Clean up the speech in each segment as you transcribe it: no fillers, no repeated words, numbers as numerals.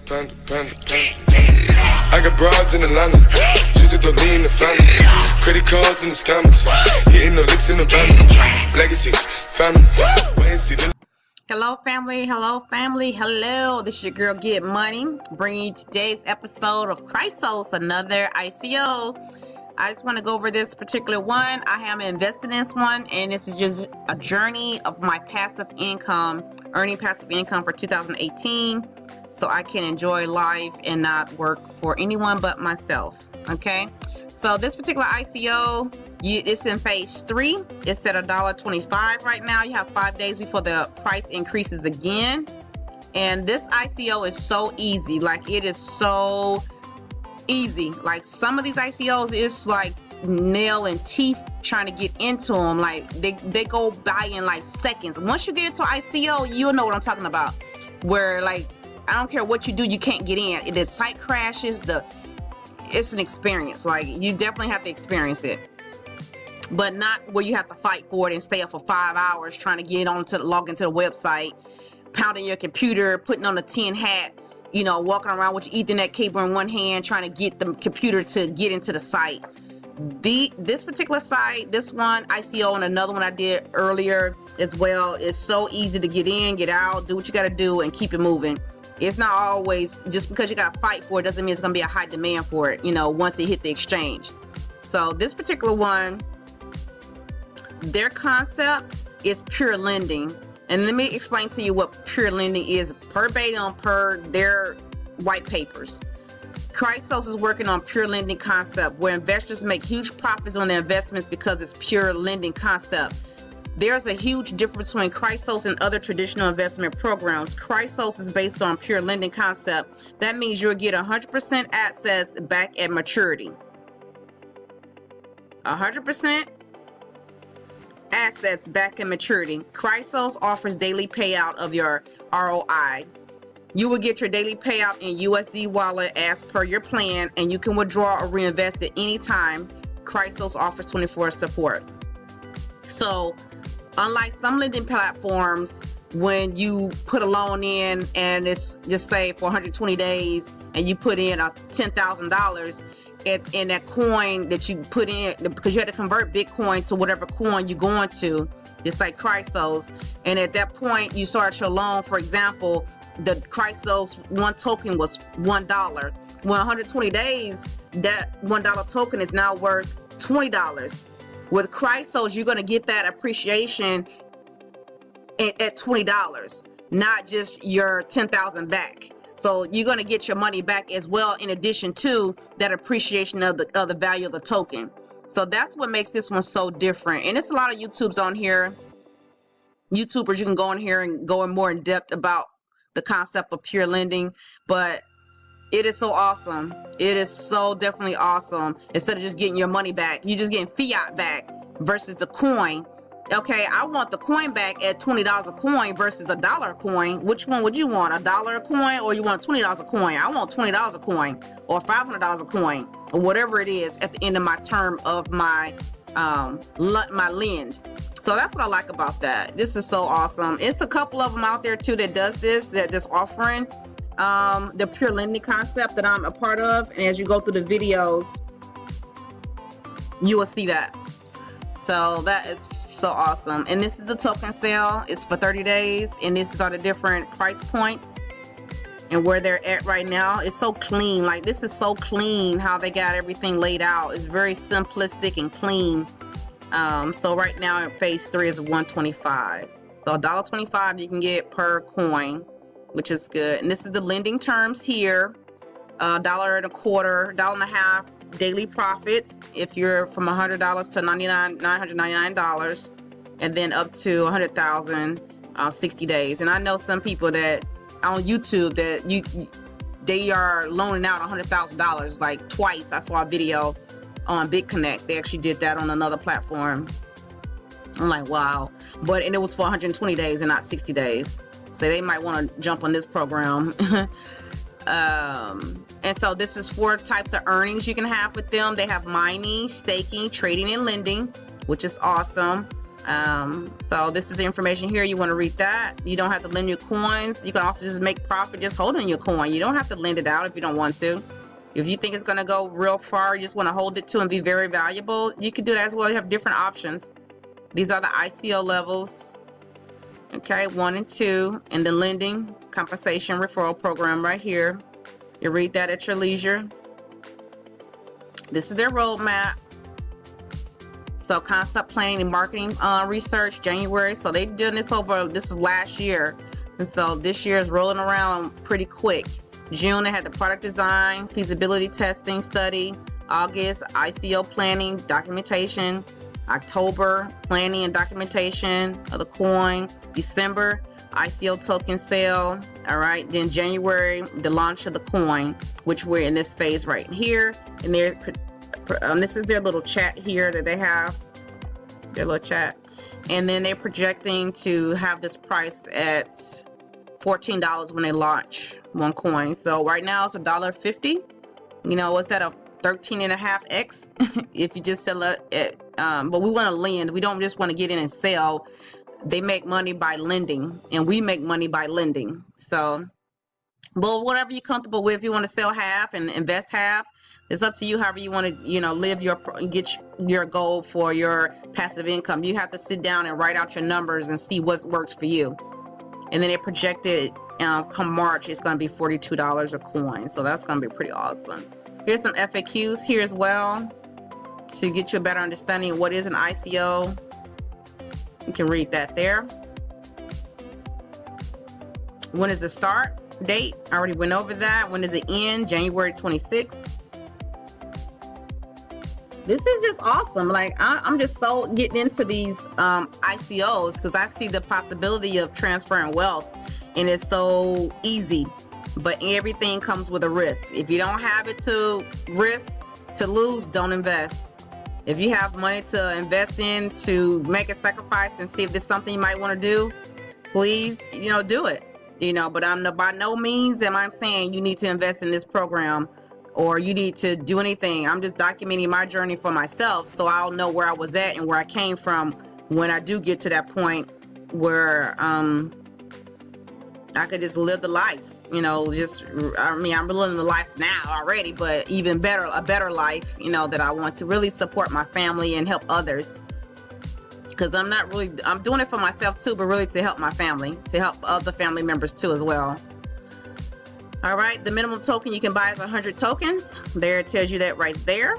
Panda, panda, panda. I got broads in Atlanta, just to lean in the family. Credit cards in the scammers, hitting the licks in the van. Legacies, family. Wait and see the. Hello family, hello family, hello. This is your girl Get Money, bringing you today's episode of Chrysos, another ICO. I just want to go over this particular one. I am invested in this one, and this is just a journey of my passive income, earning passive income for 2018, so I can enjoy life and not work for anyone but myself. Okay, so this particular ICO, it's in phase 3. It's at $1.25 right now. You have 5 days before the price increases again. And this ICO is so easy. Like, it is so easy. Like, some of these ICOs, it's like nail and teeth trying to get into them. Like, they go by in like seconds. Once you get into ICO, you'll know what I'm talking about. Where, like, I don't care what you do, you can't get in. The site crashes. It's an experience. Like, you definitely have to experience it. But not where you have to fight for it and stay up for 5 hours trying to log into the website, pounding your computer, putting on a tin hat, you know, walking around with your Ethernet cable in one hand, trying to get the computer to get into the site. This particular site, this one, ICO, and another one I did earlier as well, is so easy to get in, get out, do what you got to do, and keep it moving. It's not always, just because you got to fight for it doesn't mean it's going to be a high demand for it, you know, once it hit the exchange. So this particular one, their concept is pure lending. And let me explain to you what pure lending is verbatim per their white papers. Chrysos is working on pure lending concept where investors make huge profits on their investments because it's pure lending concept. There's a huge difference between Chrysos and other traditional investment programs. Chrysos is based on pure lending concept. That means you'll get 100% assets back at maturity. 100% assets back in maturity. Chrysos offers daily payout of your ROI. You will get your daily payout in USD wallet as per your plan, and you can withdraw or reinvest at any time. Chrysos offers 24 support. So, unlike some lending platforms, when you put a loan in and it's just say for 120 days and you put in $10,000, and that coin that you put in, because you had to convert Bitcoin to whatever coin you're going to, just like Chrysos, and at that point you start your loan. For example, the Chrysos one token was $1. Well, 120 days, that $1 token is now worth $20. With Chrysos, you're going to get that appreciation at $20, not just your $10,000 back. So you're going to get your money back as well, in addition to that appreciation of the value of the token. So that's what makes this one so different. And it's a lot of YouTubers on here. YouTubers, you can go in here and go in more in depth about the concept of pure lending. But it is so awesome. It is so definitely awesome. Instead of just getting your money back, you're just getting fiat back versus the coin. Okay, I want the coin back at $20 a coin versus $1 a coin. Which one would you want? $1 a coin, or you want $20 a coin? I want $20 a coin, or $500 a coin, or whatever it is at the end of my term of my my lend. So that's what I like about that. This is so awesome. It's a couple of them out there too that does this, that just offering the pure lending concept that I'm a part of. And as you go through the videos, you will see that. So that is so awesome. And this is a token sale. It's for 30 days. And this is all the different price points and where they're at right now. It's so clean. Like, this is so clean how they got everything laid out. It's very simplistic and clean. So right now in phase 3 is $1.25. So $1.25 you can get per coin, which is good. And this is the lending terms here. $1.25, $1.50 daily profits if you're from $100 to $999, and then up to $100,000 60 days. And I know some people that on YouTube that they are loaning out $100,000 like twice. I saw a video on BitConnect. They actually did that on another platform. I'm like, wow. And it was for 120 days and not 60 days. So they might want to jump on this program. And so this is 4 types of earnings you can have with them. They have mining, staking, trading, and lending, which is awesome. So this is the information here. You want to read that. You don't have to lend your coins. You can also just make profit just holding your coin. You don't have to lend it out if you don't want to. If you think it's going to go real far, you just want to hold it to and be very valuable, you can do that as well. You have different options. These are the ICL levels. Okay, 1 and 2, and the lending compensation referral program right here. You read that at your leisure. This is their roadmap. So concept planning and marketing research, January. So they've done this this is last year. And so this year is rolling around pretty quick. June, they had the product design, feasibility testing study. August, ICO planning, documentation. October, planning and documentation of the coin. December, ICO token sale. All right. Then January, the launch of the coin, which we're in this phase right here. And this is their little chat here that they have, their little chat. And then they're projecting to have this price at $14 when they launch one coin. So right now it's $1.50. You know, what's that, a 13.5x if you just sell it? But we want to lend. We don't just want to get in and sell. They make money by lending, and we make money by lending. So, but whatever you're comfortable with, if you want to sell half and invest half, it's up to you. However you want to, you know, get your goal for your passive income. You have to sit down and write out your numbers and see what works for you. And then it projected come March, it's going to be $42 a coin. So that's going to be pretty awesome. Here's some FAQs here as well to get you a better understanding of what is an ICO. You can read that there. When is the start date? I already went over that. When does it end? January 26th. This is just awesome. Like I'm just so getting into these ICOs because I see the possibility of transferring wealth, and it's so easy. But everything comes with a risk. If you don't have it to risk, to lose, don't invest. If you have money to invest in, to make a sacrifice and see if there's something you might want to do, please, you know, do it. You know, but by no means am I saying you need to invest in this program or you need to do anything. I'm just documenting my journey for myself so I'll know where I was at and where I came from when I do get to that point where I could just live the life. You know, I'm living the life now already, but even better, a better life, you know, that I want to really support my family and help others. Because I'm doing it for myself too, but really to help my family, to help other family members too as well. All right, the minimum token you can buy is 100 tokens. There, it tells you that right there.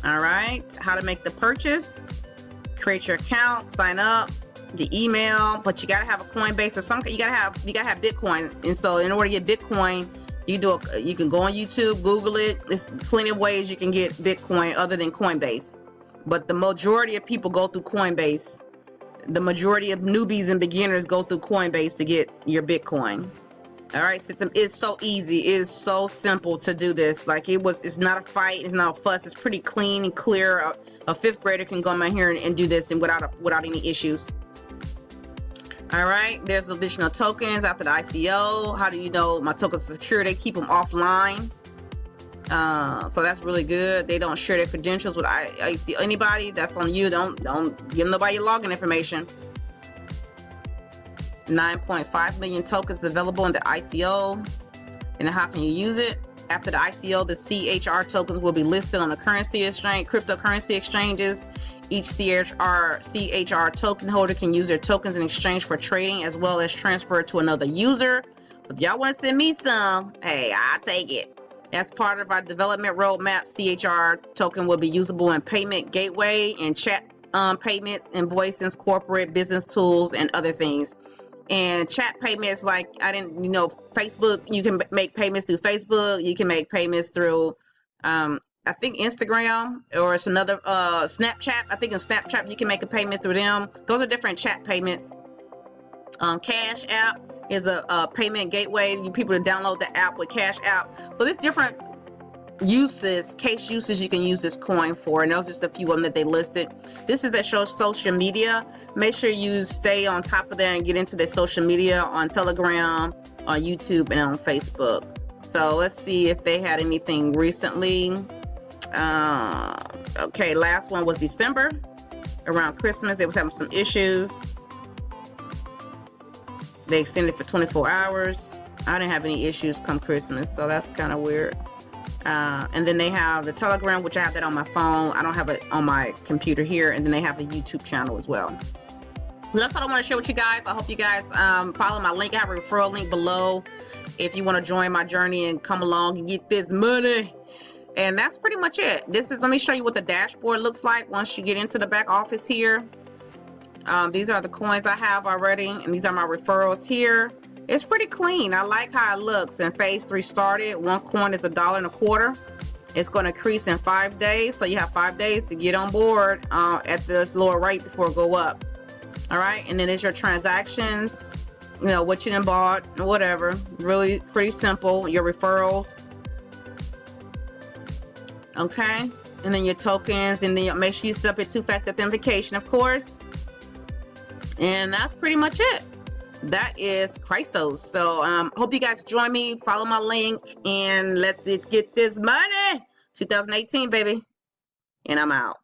All right, how to make the purchase, create your account, sign up, the email, but you gotta have a Coinbase or something. You gotta have Bitcoin. And so in order to get Bitcoin, you can go on YouTube, Google it. There's plenty of ways you can get Bitcoin other than Coinbase. But the majority of people go through Coinbase. The majority of newbies and beginners go through Coinbase to get your Bitcoin. All right, it's so easy. It is so simple to do this. Like it's not a fight. It's not a fuss. It's pretty clean and clear. A fifth grader can go in here and do this and without any issues. All right, there's additional tokens after the ICO. How do you know my tokens are secure? They keep them offline. So that's really good. They don't share their credentials with ICO. Anybody, that's on you. Don't give nobody your login information. 9.5 million tokens available in the ICO. And how can you use it? After the ICO, the CHR tokens will be listed on the currency exchange, cryptocurrency exchanges. Each CHR token holder can use their tokens in exchange for trading as well as transfer to another user. If y'all want to send me some, hey, I'll take it. As part of our development roadmap, CHR token will be usable in payment gateway and chat payments, invoices, corporate business tools, and other things. And chat payments, like Facebook, you can make payments through Facebook. You can make payments through, I think Instagram, or it's another Snapchat. I think in Snapchat you can make a payment through them. Those are different chat payments. Cash App is a payment gateway. You people to download the app with Cash App. So there's different case uses you can use this coin for, and those are just a few of them that they listed. This is that shows social media. Make sure you stay on top of there and get into their social media on Telegram, on YouTube, and on Facebook. So let's see if they had anything recently. Okay, last one was December. around Christmas. They was having some issues. They extended for 24 hours. I didn't have any issues come Christmas, so that's kind of weird. And then they have the Telegram, which I have that on my phone. I don't have it on my computer here. And then they have a YouTube channel as well. So that's all I want to share with you guys. I hope you guys follow my link. I have a referral link below if you want to join my journey and come along and get this money. And that's pretty much it. Let me show you what the dashboard looks like once you get into the back office here. These are the coins I have already, and these are my referrals here. It's pretty clean. I like how it looks. And phase 3 started. One coin is $1.25. It's going to increase in 5 days, so you have 5 days to get on board at this lower rate before it go up. All right, and then there's your transactions. You know what you done bought, whatever. Really pretty simple. Your referrals. Okay, and then your tokens, and then make sure you set up your 2-factor authentication, of course. And that's pretty much it. That is Chrysos. So hope you guys join me, follow my link, and let's get this money. 2018, baby. And I'm out.